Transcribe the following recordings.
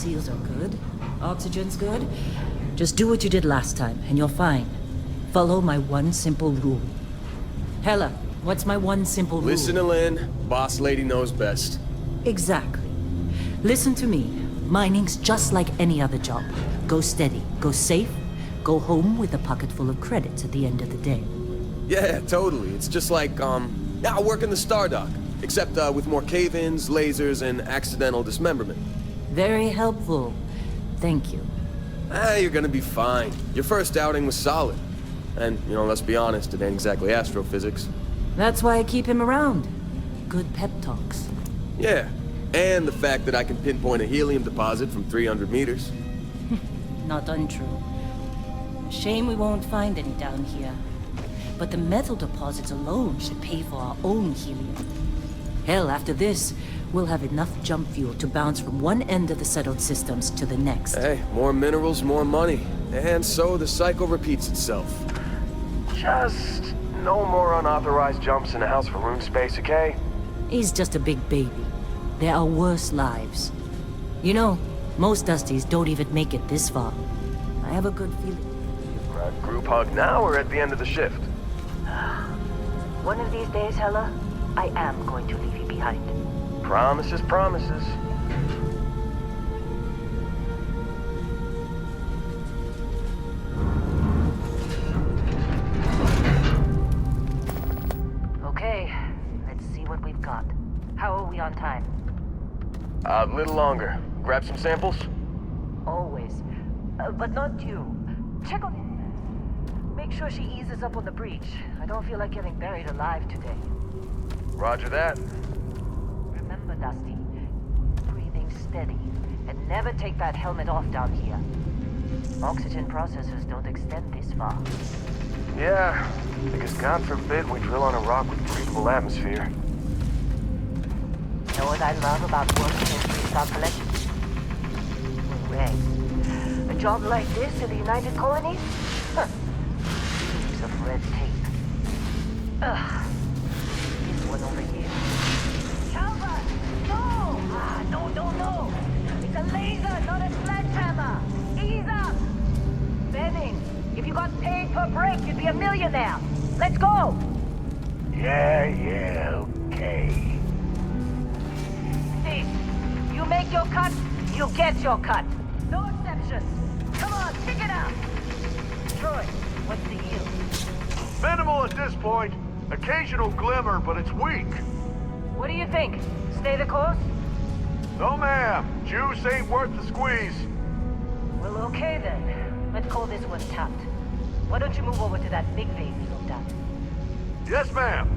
seals are good. Oxygen's good. Just do what you did last time, and you're fine. Follow my one simple rule. Hella, what's my one simple rule? Listen to Lynn. Boss lady knows best. Exactly. Listen to me. Mining's just like any other job. Go steady, go safe, go home with a pocket full of credits at the end of the day. Yeah, totally. It's just like, yeah, I work in the Stardock. Except, with more cave-ins, lasers, and accidental dismemberment. Very helpful. Thank you. You're gonna be fine. Your first outing was solid. And, let's be honest, it ain't exactly astrophysics. That's why I keep him around. Good pep talks. Yeah, and the fact that I can pinpoint a helium deposit from 300 meters. Not untrue. Shame we won't find any down here. But the metal deposits alone should pay for our own helium. Hell, after this, we'll have enough jump fuel to bounce from one end of the settled systems to the next. Hey, more minerals, more money. And so the cycle repeats itself. Just no more unauthorized jumps in the house for room space, okay? He's just a big baby. There are worse lives. You know, most Dusties don't even make it this far. I have a good feeling. Group hug now or at the end of the shift? One of these days, Hella, I am going to leave you behind. Promises, promises. Okay, let's see what we've got. How are we on time? A little longer. Grab some samples? Always. But not you. Check on it. Make sure she eases up on the breach. I don't feel like getting buried alive today. Roger that. Remember, Dusty, breathing steady, and never take that helmet off down here. Oxygen processors don't extend this far. Yeah, because God forbid we drill on a rock with breathable atmosphere. Know what I love about working in Constellation? Hooray. A job like this in the United Colonies? Huh. Heaps of red tape. Ugh. This one over here. Calvert! No! No! It's a laser, not a sledgehammer! Ease up! Benning, if you got paid per break, you'd be a millionaire. Let's go! Yeah, okay. Steve, you make your cut, you get your cut. No exceptions. Come on, stick it out. Troy, what's the yield? Minimal at this point. Occasional glimmer, but it's weak. What do you think? Stay the course? No, ma'am. Juice ain't worth the squeeze. Well, okay then. Let's call this one tapped. Why don't you move over to that big vase you looked at? Yes, ma'am.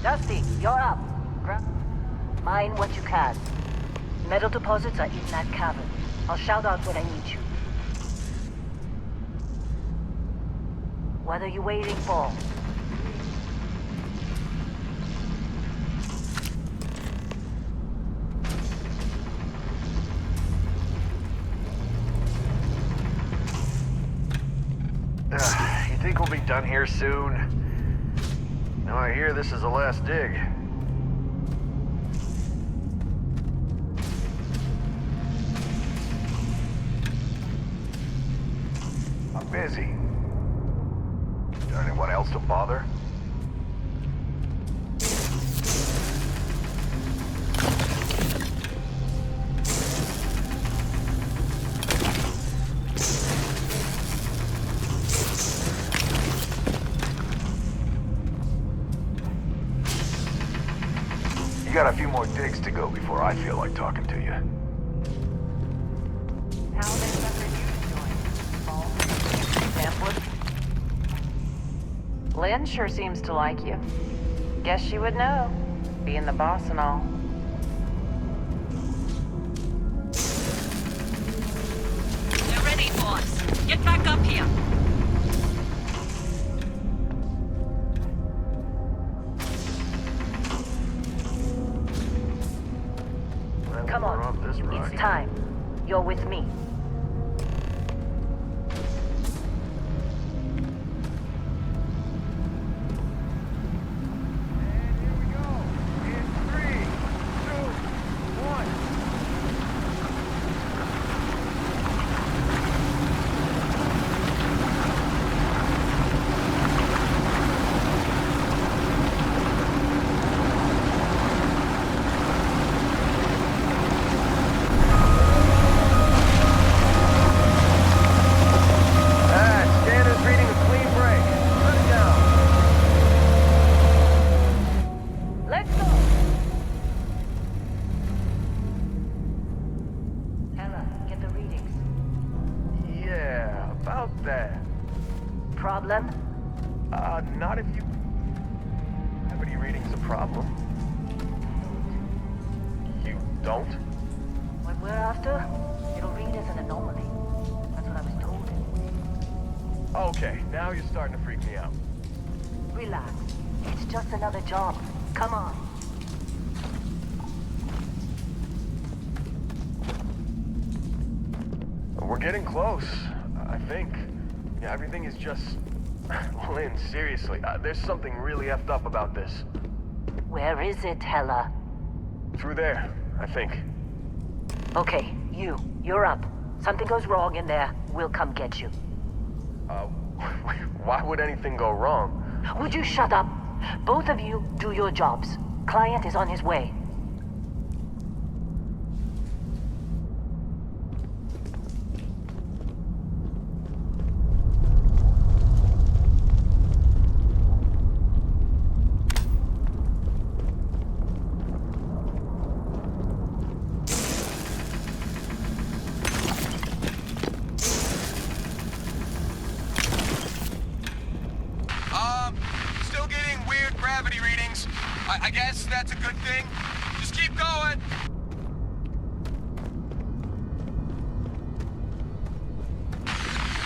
Dusty, you're up. Mine what you can. Metal deposits are in that cavern. I'll shout out when I need you. What are you waiting for? You think we'll be done here soon? Now I hear this is the last dig. I'm busy. Is there anyone else to bother? You got a few more digs to go before I feel like talking to you. How many members you join? Pamphlet? Lynn sure seems to like you. Guess she would know, being the boss and all. They're ready, boss. Get back up here. up there. Problem? Not if you... Gravity reading's a problem. You don't? What we're after, it'll read as an anomaly. That's what I was told. Okay, now you're starting to freak me out. Relax. It's just another job. Come on. We're getting close, I think. Yeah, everything is just... Lynn, seriously, there's something really effed up about this. Where is it, Hella? Through there, I think. Okay, you're up. Something goes wrong in there, we'll come get you. Why would anything go wrong? Would you shut up? Both of you do your jobs. Client is on his way. Still getting weird gravity readings. I guess that's a good thing. Just keep going.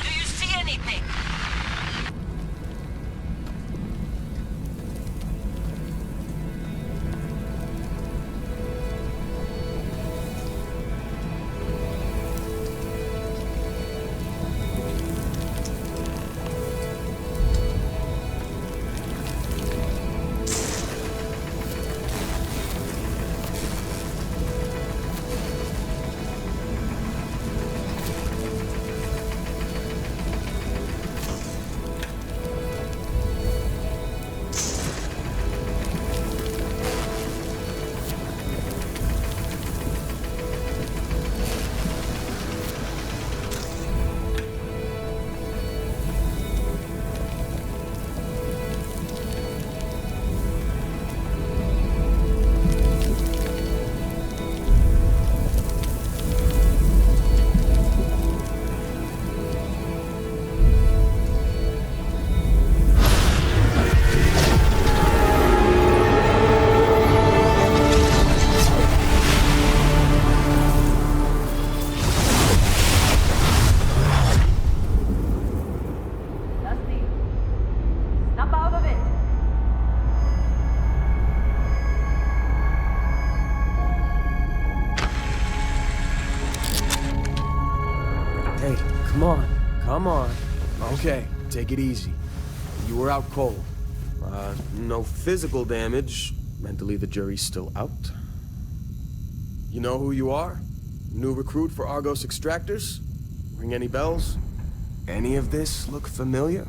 Do you see anything? Hey, come on. Okay, take it easy. You were out cold. No physical damage. Mentally, the jury's still out. You know who you are? New recruit for Argos Extractors? Ring any bells? Any of this look familiar?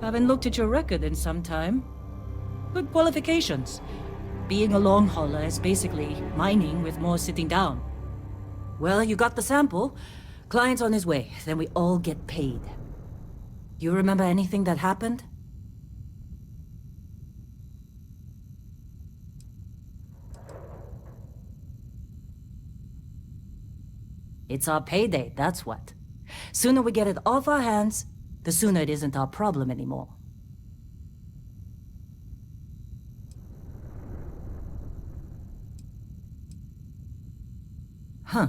Haven't looked at your record in some time. Good qualifications. Being a long hauler is basically mining with more sitting down. Well, you got the sample. Client's on his way, then we all get paid. You remember anything that happened? It's our payday, that's what. Sooner we get it off our hands, the sooner it isn't our problem anymore. Huh.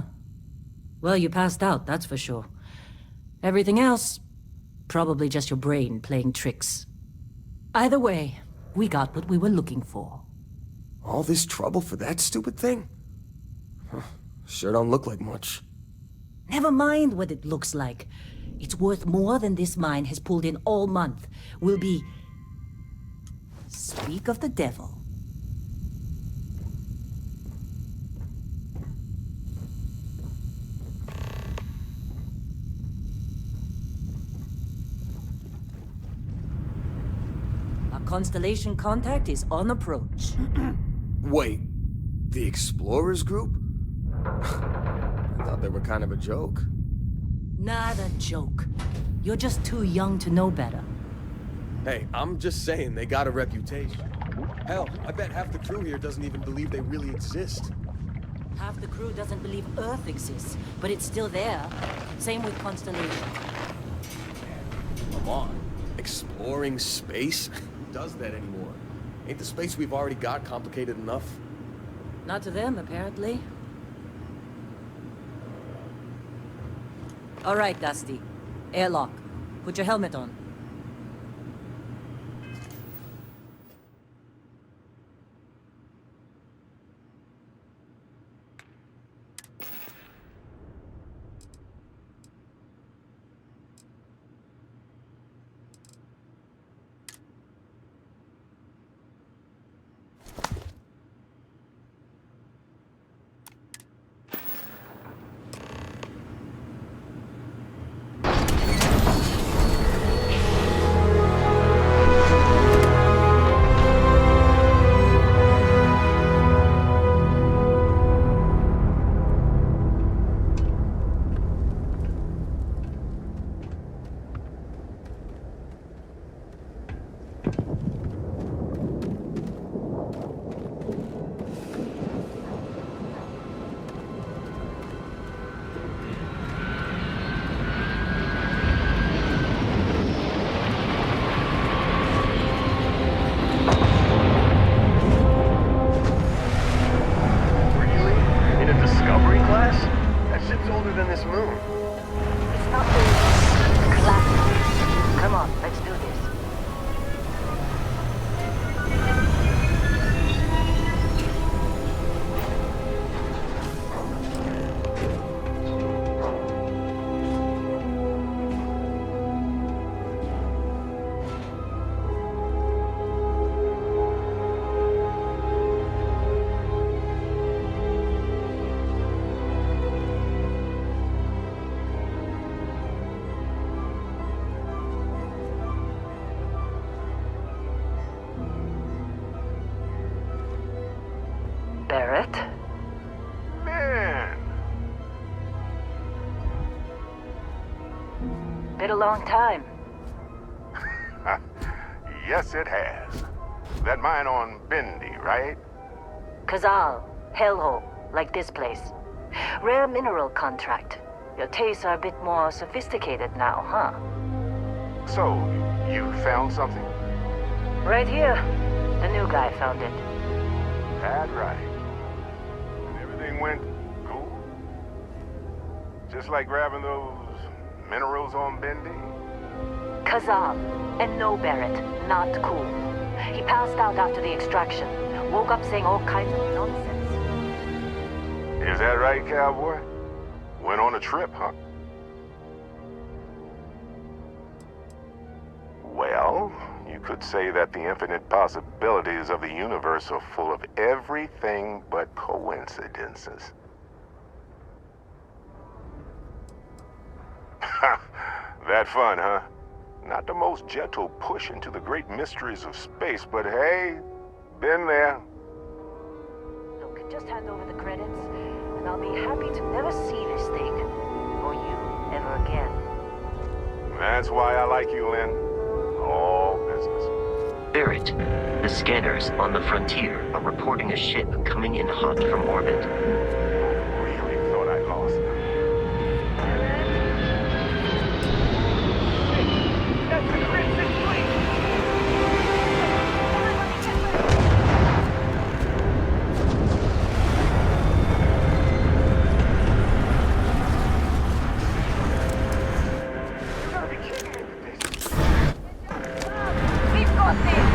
Well, you passed out, that's for sure. Everything else, probably just your brain playing tricks. Either way, we got what we were looking for. All this trouble for that stupid thing? Huh. Sure don't look like much. Never mind what it looks like. It's worth more than this mine has pulled in all month. We'll be... Speak of the devil. Our Constellation contact is on approach. Wait, the Explorers group? I thought they were kind of a joke. Not a joke. You're just too young to know better. Hey, I'm just saying they got a reputation. Hell, I bet half the crew here doesn't even believe they really exist. Half the crew doesn't believe Earth exists, but it's still there. Same with Constellation. Come on. Exploring space? Who does that anymore? Ain't the space we've already got complicated enough? Not to them, apparently. All right, Dusty. Airlock. Put your helmet on. Barrett? Man! Been a long time. Yes, it has. That mine on Bendy, right? Kazal, hellhole, like this place. Rare mineral contract. Your tastes are a bit more sophisticated now, huh? So, you found something? Right here. The new guy found it. That right. And everything went cool? Just like grabbing those minerals on Bendy? Kazal, and no Barrett, not cool. He passed out after the extraction. Woke up saying all kinds of nonsense. Is that right, cowboy? Went on a trip, huh? Well, you could say that the infinite possibilities of the universe are full of everything but coincidences. That fun, huh? Not the most gentle push into the great mysteries of space, but hey, been there. Look, just hand over the credits, and I'll be happy to never see this thing, or you, ever again. That's why I like you, Lynn. All business. Barrett, the scanners on the frontier are reporting a ship coming in hot from orbit. Really thought I lost them. That's the Crimson Fleet! You gotta be kidding me with this. We've got this!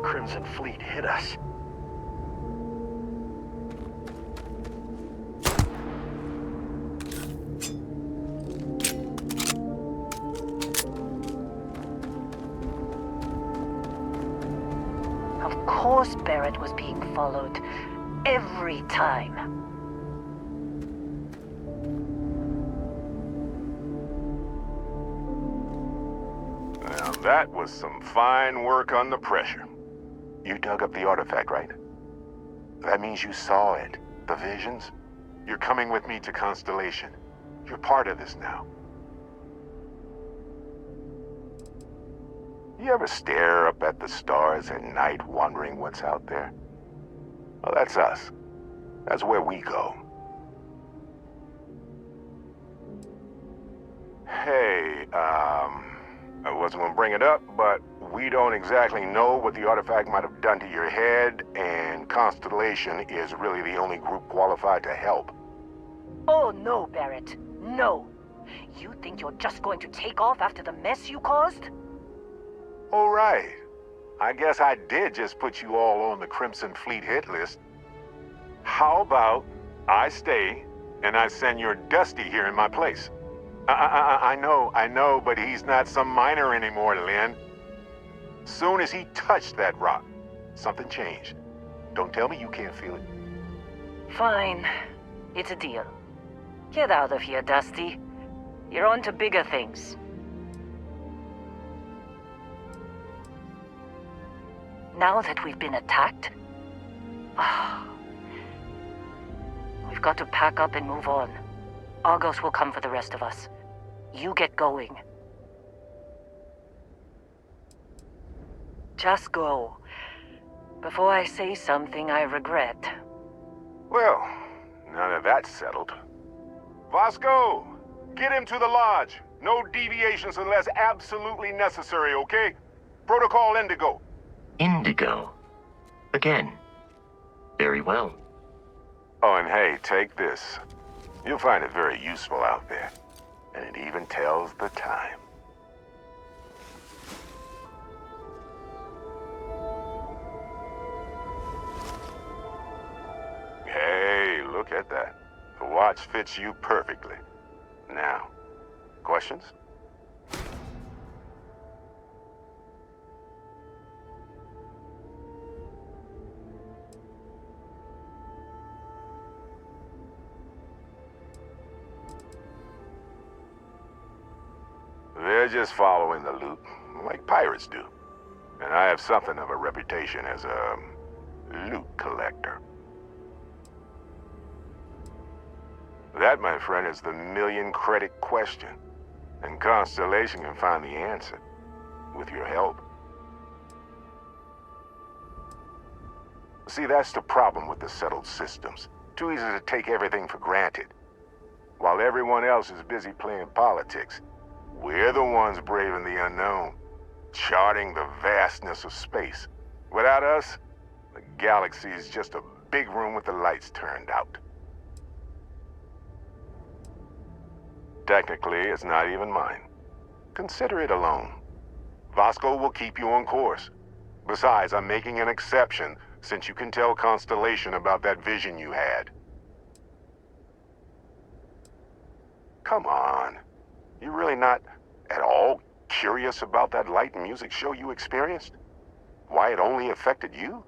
Crimson Fleet hit us. Of course Barrett was being followed. Every time. Now that was some fine work under pressure. You dug up the artifact, right? That means you saw it. The visions? You're coming with me to Constellation. You're part of this now. You ever stare up at the stars at night wondering what's out there? Well, that's us. That's where we go. Hey, I wasn't gonna bring it up, but we don't exactly know what the artifact might have done to your head, and Constellation is really the only group qualified to help. Oh no, Barrett. No. You think you're just going to take off after the mess you caused? All right. I guess I did just put you all on the Crimson Fleet hit list. How about I stay and I send your Dusty here in my place? I know, but he's not some miner anymore, Lynn. Soon as he touched that rock, something changed. Don't tell me you can't feel it. Fine. It's a deal. Get out of here, Dusty. You're on to bigger things. Now that we've been attacked, we've got to pack up and move on. Argos will come for the rest of us. You get going. Just go. Before I say something I regret. Well, now that that's settled. Vasco, get him to the lodge. No deviations unless absolutely necessary, okay? Protocol Indigo. Indigo. Again. Very well. Oh, and hey, take this. You'll find it very useful out there. And it even tells the time. Hey, look at that. The watch fits you perfectly. Now, questions? They're just following the loot, like pirates do. And I have something of a reputation as a loot collector. That, my friend, is the million-credit question. And Constellation can find the answer, with your help. See, that's the problem with the settled systems. Too easy to take everything for granted. While everyone else is busy playing politics, we're the ones braving the unknown, charting the vastness of space. Without us, the galaxy is just a big room with the lights turned out. Technically, it's not even mine. Consider it alone. Vasco will keep you on course. Besides, I'm making an exception since you can tell Constellation about that vision you had. Come on. You're really not at all curious about that light and music show you experienced? Why it only affected you?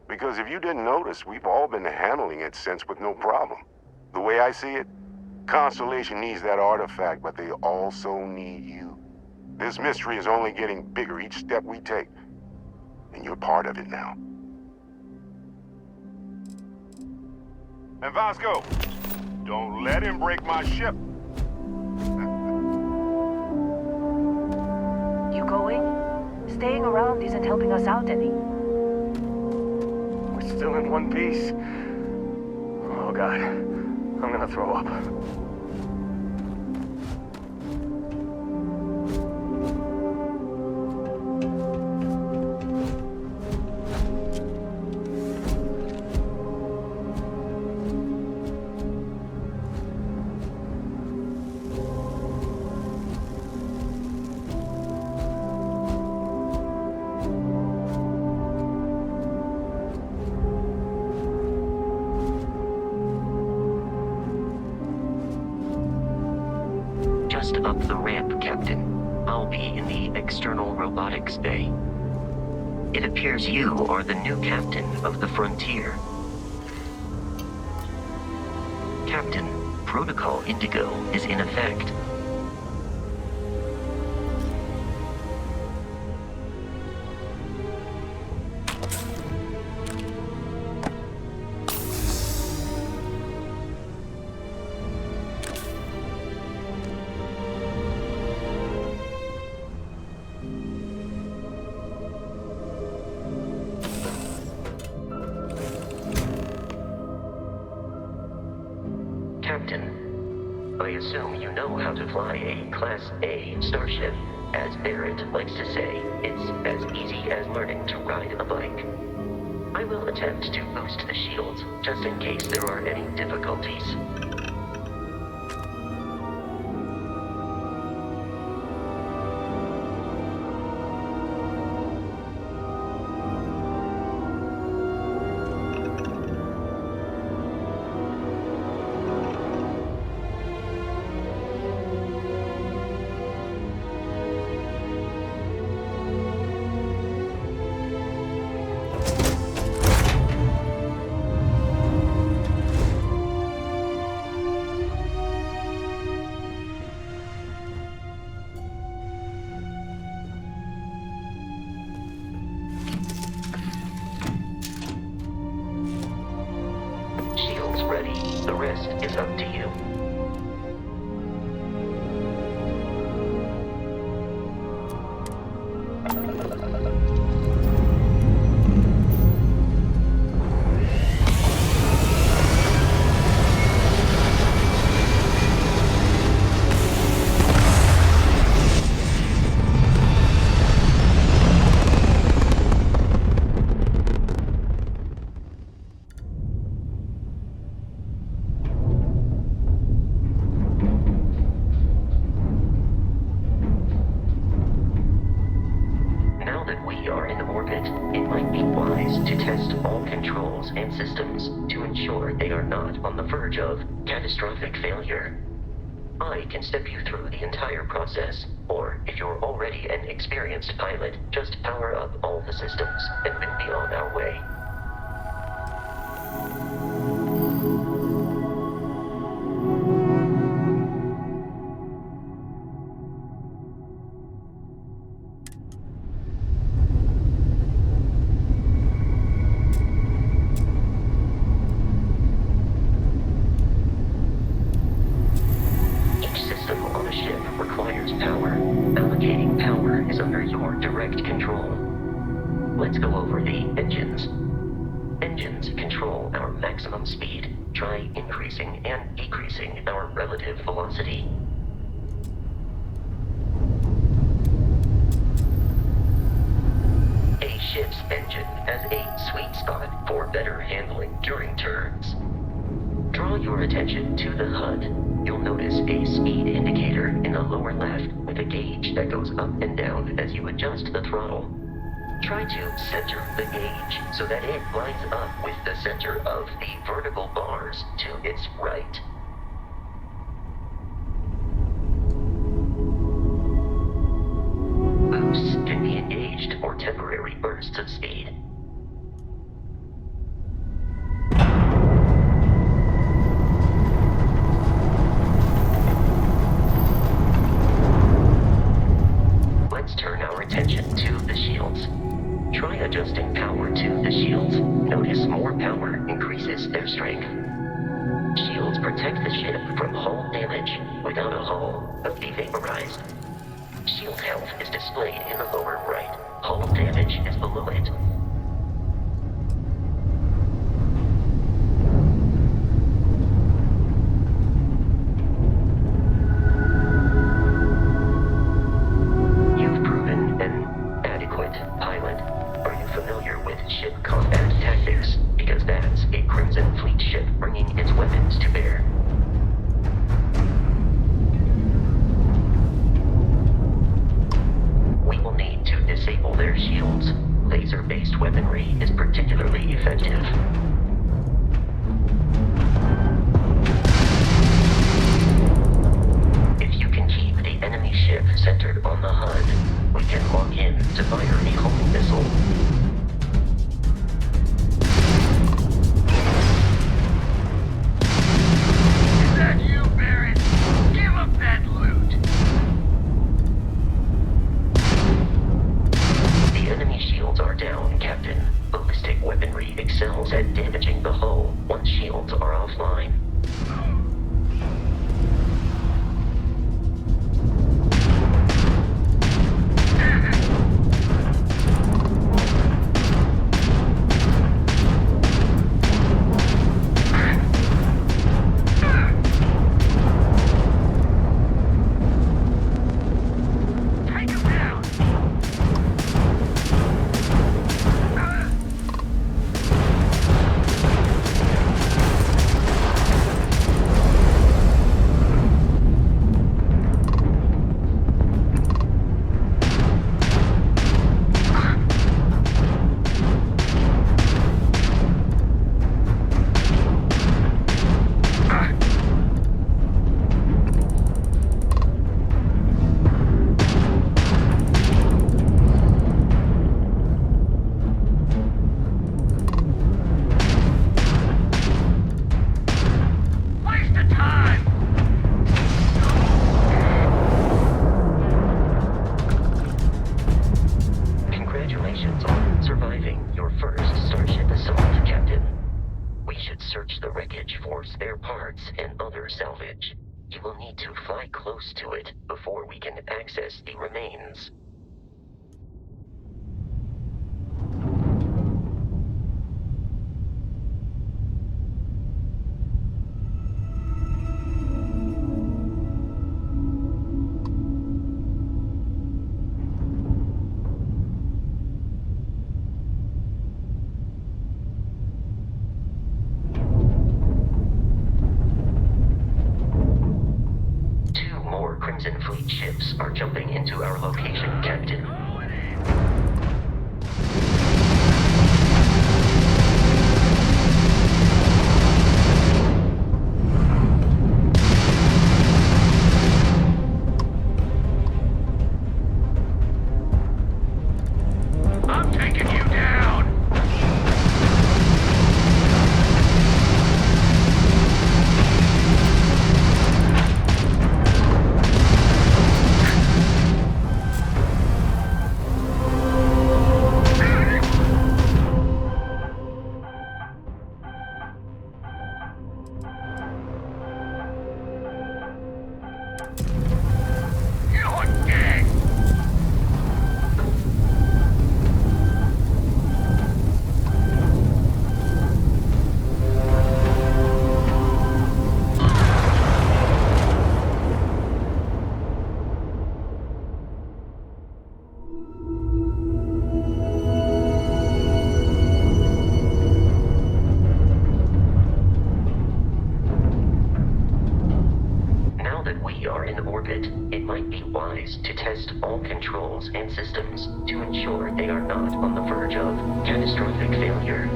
Because if you didn't notice, we've all been handling it since with no problem. The way I see it, Constellation needs that artifact, but they also need you. This mystery is only getting bigger each step we take, and you're part of it now. And Vasco, don't let him break my ship. You going? Staying around isn't helping us out any. We're still in one piece. Oh god, I'm gonna throw up. Just up the ramp, Captain. I'll be in the external robotics bay. It appears you are the new captain of the Frontier. Captain, Protocol Indigo is in effect. Captain, I assume you know how to fly a Class A starship. As Barrett likes to say, it's as easy as learning to ride a bike. I will attempt to boost the shields, just in case there are any difficulties. Shields ready. The rest is up to you. Now that we are in orbit, it might be wise to test all controls and systems to ensure they are not on the verge of catastrophic failure. I can step you through the entire process, or if you're already an experienced pilot, just power up all the systems and we'll be on our way. Each system on a ship requires power. Allocating power is under your direct control. Let's go over the engines. Engines control our maximum speed. Try increasing and decreasing our relative velocity. A ship's engine has a sweet spot for better handling during turns. Draw your attention to the HUD. You'll notice a speed indicator in the lower left with a gauge that goes up and down as you adjust the throttle. Try to center the gauge so that it lines up with the center of the vertical bars to its right. Boosts can be engaged for temporary bursts of speed. Let's turn our attention to the shields. Try adjusting power to the shields. Notice more power increases their strength. Shields protect the ship from hull damage. Without a hull, they'll be vaporized. Shield health is displayed in the lower right. Hull damage is below it. You've proven an adequate pilot. Are you familiar with ship combat tactics? Because that's a Crimson Fleet ship bringing its weapons to bear. We will need to disable their shields. Laser-based weaponry is particularly effective. If you can keep the enemy ship centered on the HUD, we can lock in to fire a homing missile. Is that you, Barrett? Give up that loot! The enemy shields are down, Captain. Ballistic weaponry excels at damaging the hull once shields are offline. Take him fly close to it before we can access the remains. Crimson Fleet ships are jumping into our location, Captain. I'm taking you down! To test all controls and systems to ensure they are not on the verge of catastrophic failure.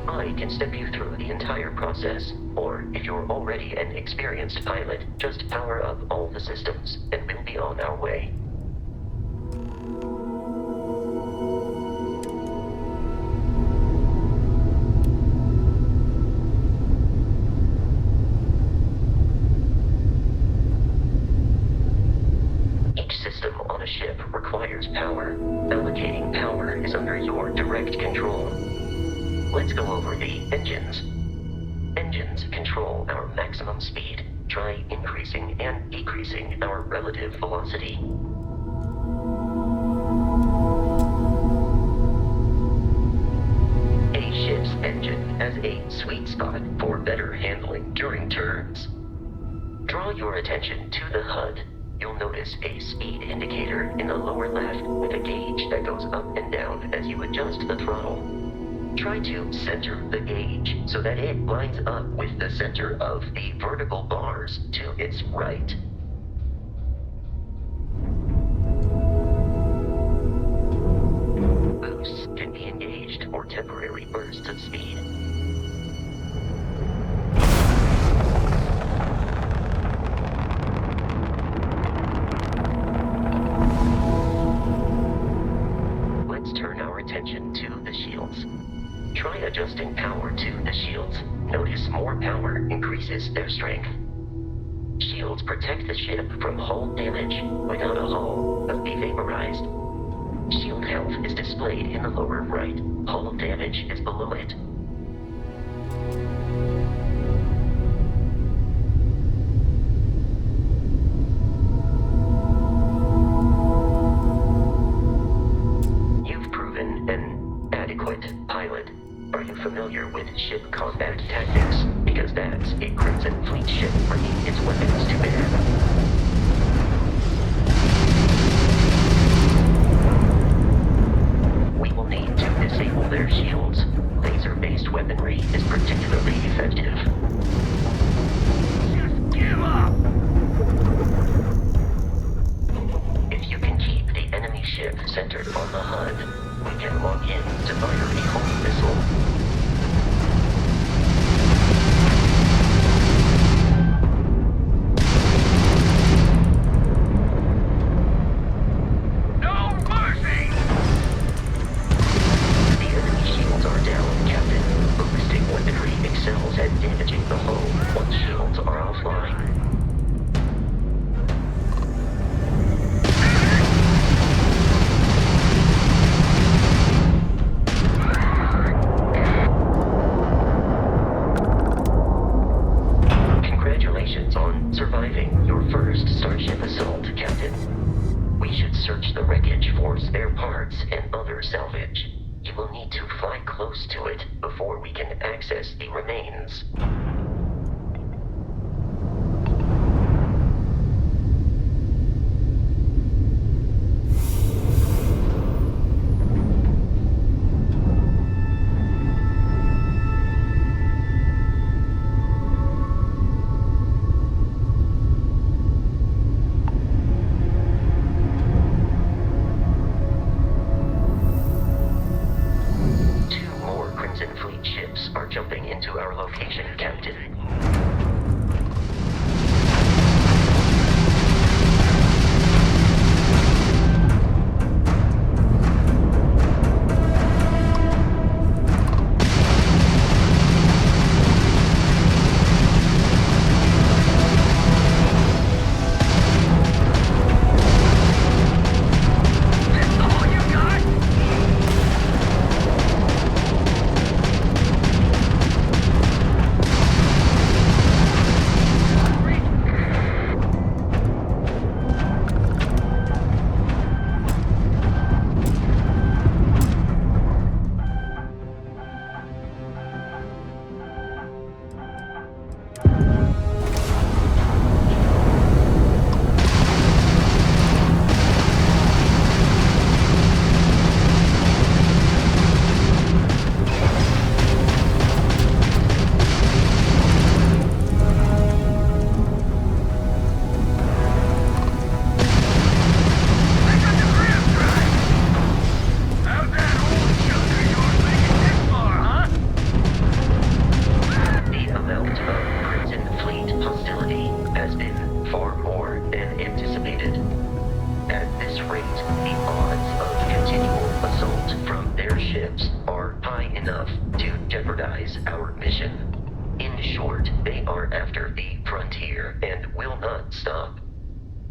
I can step you through the entire process, or if you're already an experienced pilot, just power up all the systems and we'll be on our way. Requires power. Allocating power is under your direct control. Let's go over the engines. Engines control our maximum speed. Try increasing and decreasing our relative velocity. A ship's engine has a sweet spot for better handling during turns. Draw your attention to the HUD. You'll notice a speed indicator in the lower left with a gauge that goes up and down as you adjust the throttle. Try to center the gauge so that it lines up with the center of the vertical bars to its right. Boosts can be engaged for temporary bursts of speed. To the shields. Try adjusting power to the shields. Notice more power increases their strength. Shields protect the ship from hull damage without a hull but be vaporized. Shield health is displayed in the lower right. Hull damage is below it. Pilot, are you familiar with ship combat tactics? Because that's a Crimson Fleet ship bringing its weapons to bear. We will need to disable their shields. Laser-based weaponry is particularly effective. Just give up! If you can keep the enemy ship centered on the HUD, we can lock in to fire a home missile. No mercy! The enemy shields are down, Captain. Ballistic weaponry excels at damaging the hull once shields are offline. close to it before we can access the remains. Are jumping into our location, Captain. Our mission. In short, they are after the frontier and will not stop.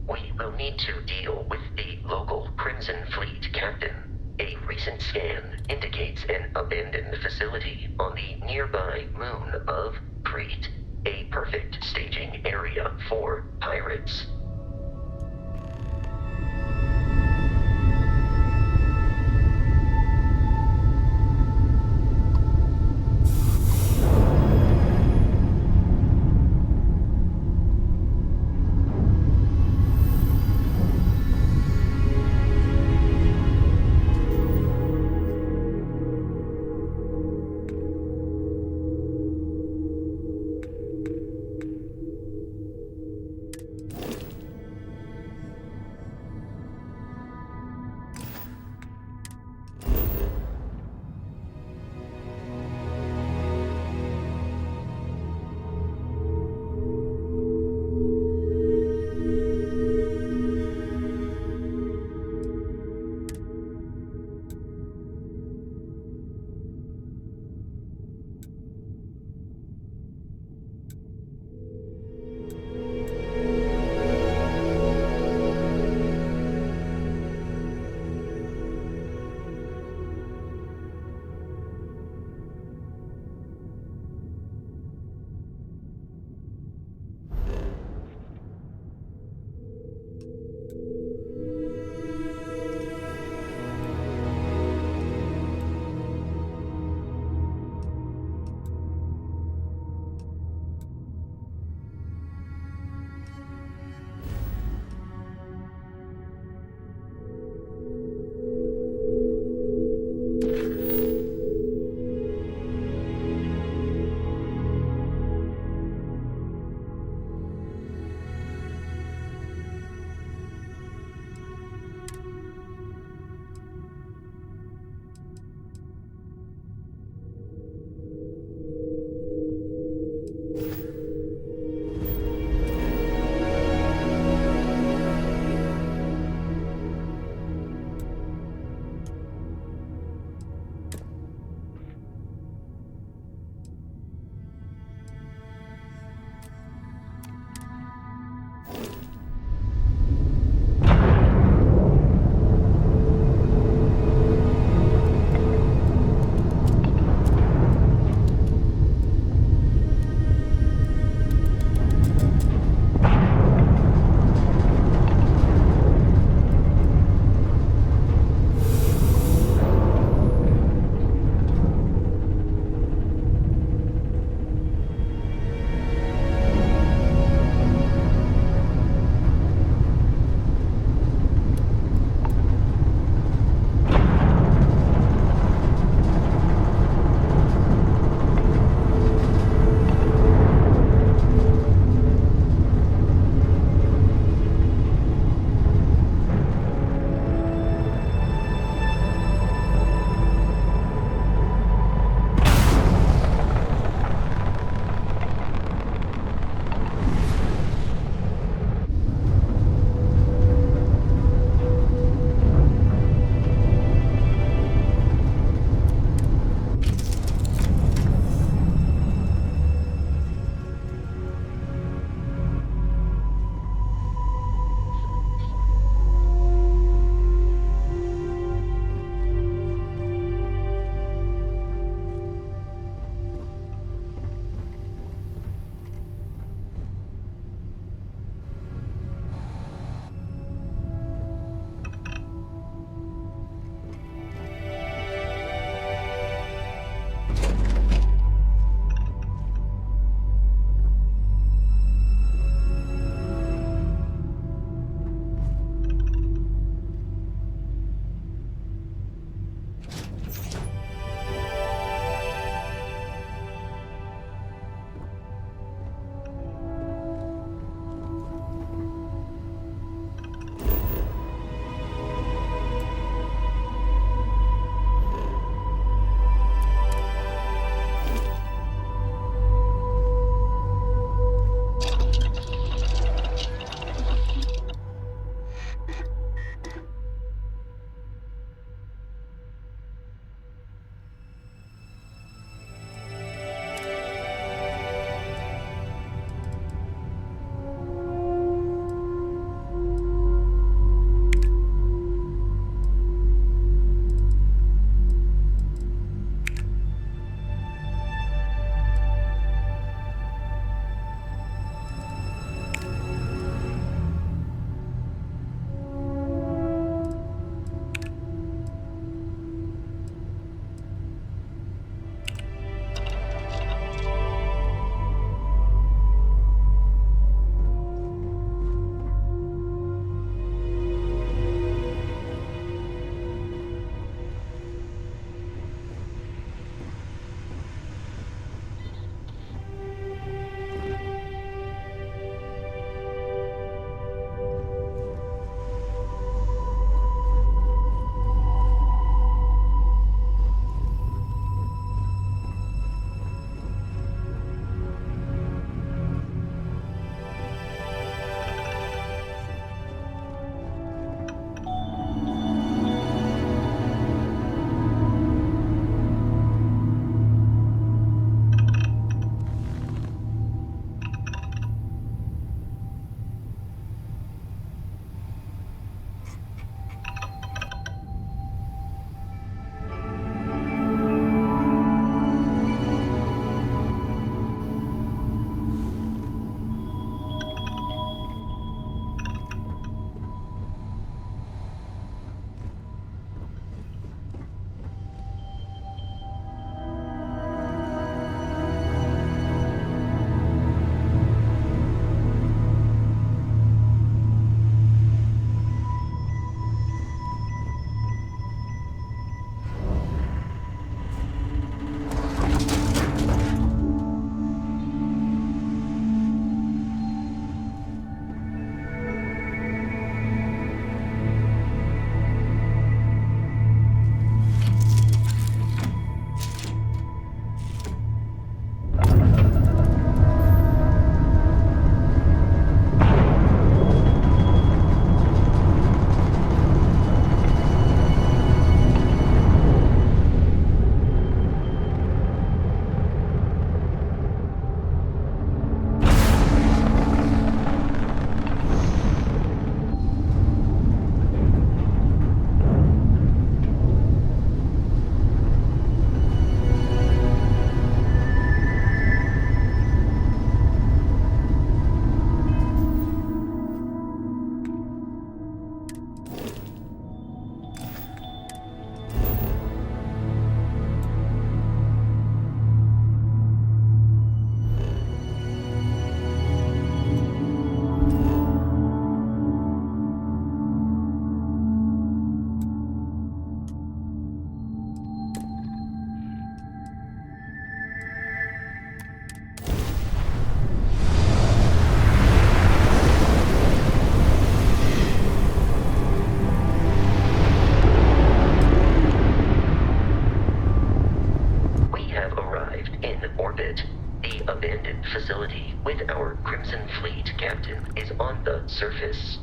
We will need to deal with the local Crimson Fleet captain. A recent scan indicates an abandoned facility on the nearby moon of Crete, a perfect staging area for pirates. orbit. The abandoned facility with our Crimson Fleet captain is on the surface.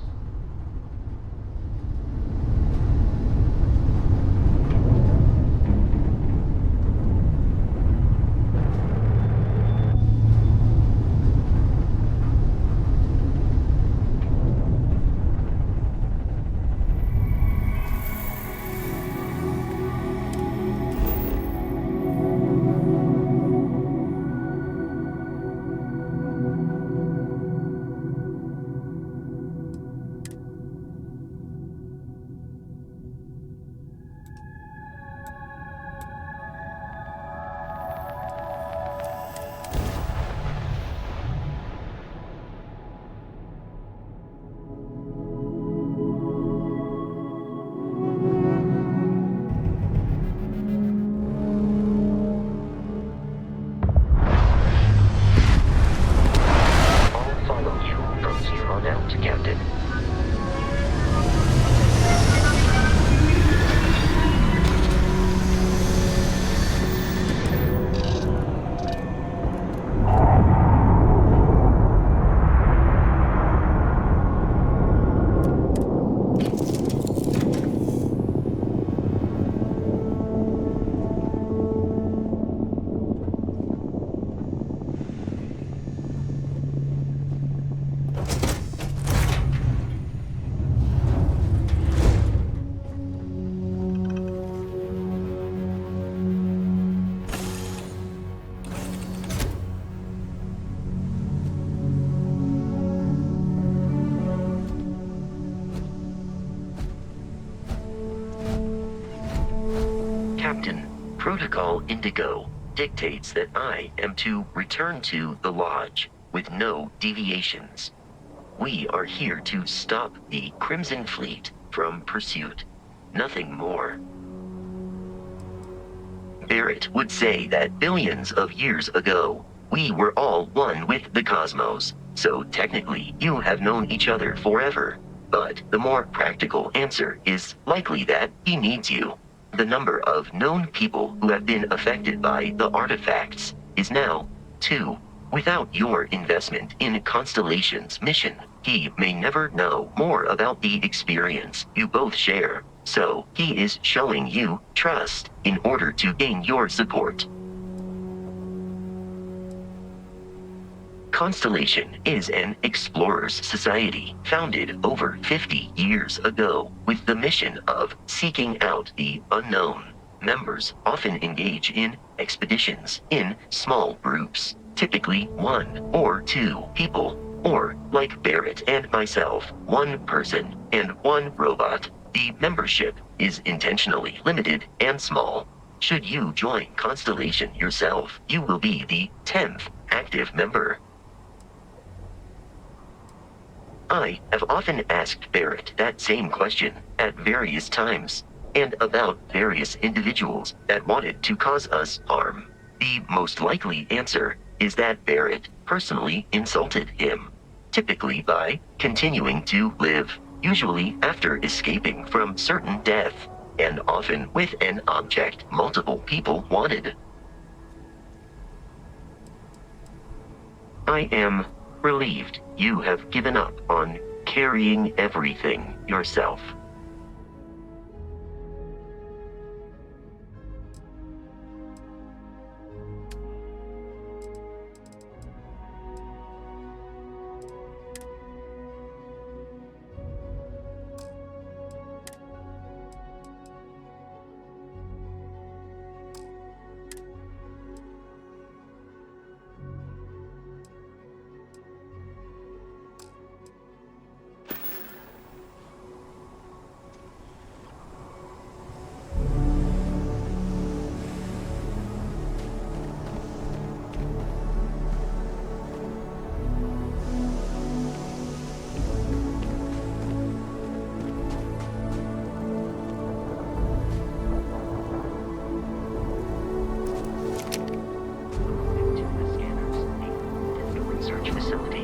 Captain, Protocol Indigo dictates that I am to return to the Lodge with no deviations. We are here to stop the Crimson Fleet from pursuit. Nothing more. Barrett would say that billions of years ago, we were all one with the cosmos, so technically you have known each other forever. But the more practical answer is likely that he needs you. The number of known people who have been affected by the artifacts is now 2. Without your investment in Constellation's mission, he may never know more about the experience you both share. So he is showing you trust in order to gain your support. Constellation is an explorers society founded over 50 years ago with the mission of seeking out the unknown. Members often engage in expeditions in small groups, typically 1 or 2 people, or like Barrett and myself, 1 person and 1 robot. The membership is intentionally limited and small. Should you join Constellation yourself, you will be the 10th active member. I have often asked Barrett that same question at various times, and about various individuals that wanted to cause us harm. The most likely answer is that Barrett personally insulted him, typically by continuing to live, usually after escaping from certain death, and often with an object multiple people wanted. I am relieved you have given up on carrying everything yourself. Research facility.